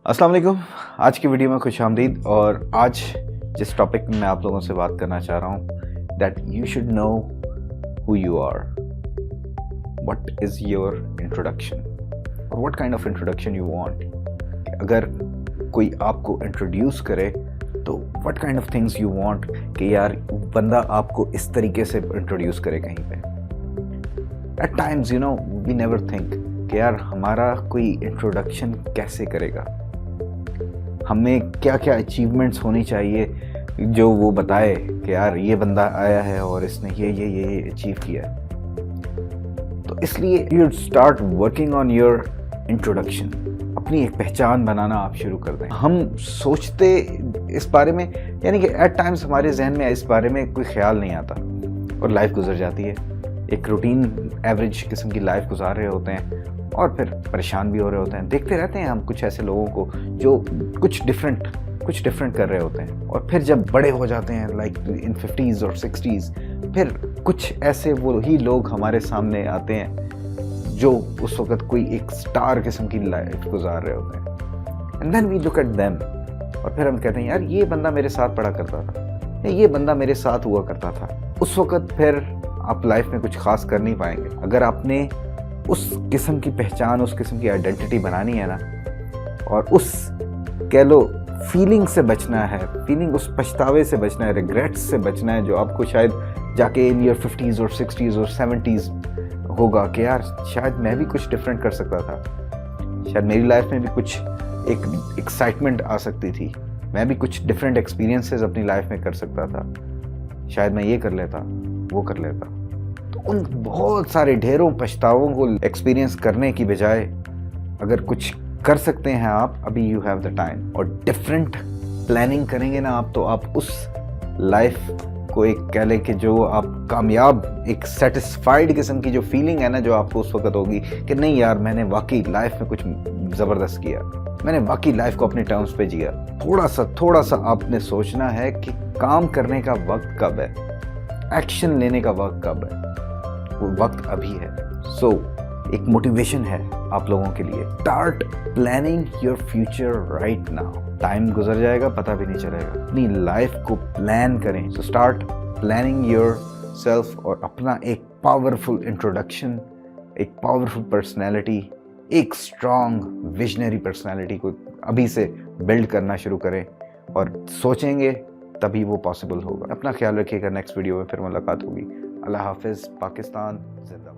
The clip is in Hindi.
अस्सलाम वालेकुम। आज की वीडियो में खुशामदीद। और आज जिस टॉपिक में मैं आप लोगों से बात करना चाह रहा हूँ, that you should know who you are, what is your introduction और what kind of introduction you want. अगर कोई आपको इंट्रोड्यूस करे तो what kind of things you want कि यार बंदा आपको इस तरीके से इंट्रोड्यूस करे कहीं पे। At times you know we never think कि यार हमारा कोई इंट्रोडक्शन कैसे करेगा, हमें क्या क्या अचीवमेंट्स होनी चाहिए जो वो बताए कि यार ये बंदा आया है और इसने ये अचीव किया है। तो इसलिए you start working on your introduction. अपनी एक पहचान बनाना आप शुरू कर दें। हम सोचते इस बारे में, यानी कि एट टाइम्स हमारे जहन में इस बारे में कोई ख्याल नहीं आता और लाइफ गुजर जाती है। एक रूटीन एवरेज किस्म की लाइफ गुजार रहे होते हैं और फिर परेशान भी हो रहे होते हैं। देखते रहते हैं हम कुछ ऐसे लोगों को जो कुछ डिफरेंट कर रहे होते हैं। और फिर जब बड़े हो जाते हैं लाइक इन 50s और 60s, फिर कुछ ऐसे वो ही लोग हमारे सामने आते हैं जो उस वक्त कोई एक स्टार किस्म की लाइफ गुजार रहे होते हैं। And then we look at them और फिर हम कहते हैं यार ये बंदा मेरे साथ पढ़ा करता था, ये बंदा मेरे साथ हुआ करता था। उस वक्त फिर आप लाइफ में कुछ खास कर नहीं पाएंगे। अगर आपने उस किस्म की पहचान, उस किस्म की आइडेंटिटी बनानी है ना, और उस कह लो फीलिंग से बचना है, फीलिंग उस पछतावे से बचना है, रिग्रेट्स से बचना है जो आपको शायद जाके इन ईयर 50s और 60s और 70s होगा कि यार शायद मैं भी कुछ डिफरेंट कर सकता था, शायद मेरी लाइफ में भी कुछ एक एक्साइटमेंट आ सकती थी, मैं भी कुछ डिफरेंट एक्सपीरियंसेस अपनी लाइफ में कर सकता था, शायद मैं ये कर लेता, वो कर लेता। तो उन बहुत सारे ढेरों पछतावों को एक्सपीरियंस करने की बजाय अगर कुछ कर सकते हैं आप, अभी यू हैव द टाइम, और डिफरेंट प्लानिंग करेंगे ना आप, तो आप उस लाइफ को एक कह लें कि जो आप कामयाब, एक सेटिस्फाइड किस्म की जो फीलिंग है ना जो आपको उस वक्त होगी कि नहीं यार मैंने वाकई लाइफ में कुछ ज़बरदस्त किया, मैंने वाकई लाइफ को अपने टर्म्स पे जिया। थोड़ा सा आपने सोचना है कि काम करने का वक्त कब है, एक्शन लेने का वक्त कब है, वो वक्त अभी है। सो एक मोटिवेशन है आप लोगों के लिए, start planning your future right now. Time गुजर जाएगा पता भी नहीं चलेगा। अपनी लाइफ को प्लान करें। So start planning your self और अपना एक पावरफुल इंट्रोडक्शन, एक पावरफुल पर्सनैलिटी, एक स्ट्रॉन्ग विजनरी पर्सनैलिटी को अभी से बिल्ड करना शुरू करें और सोचेंगे तभी वो पॉसिबल होगा। अपना ख्याल रखिएगा। नेक्स्ट वीडियो में फिर मुलाकात होगी। अल्लाह हाफिज़। पाकिस्तान जिंदा।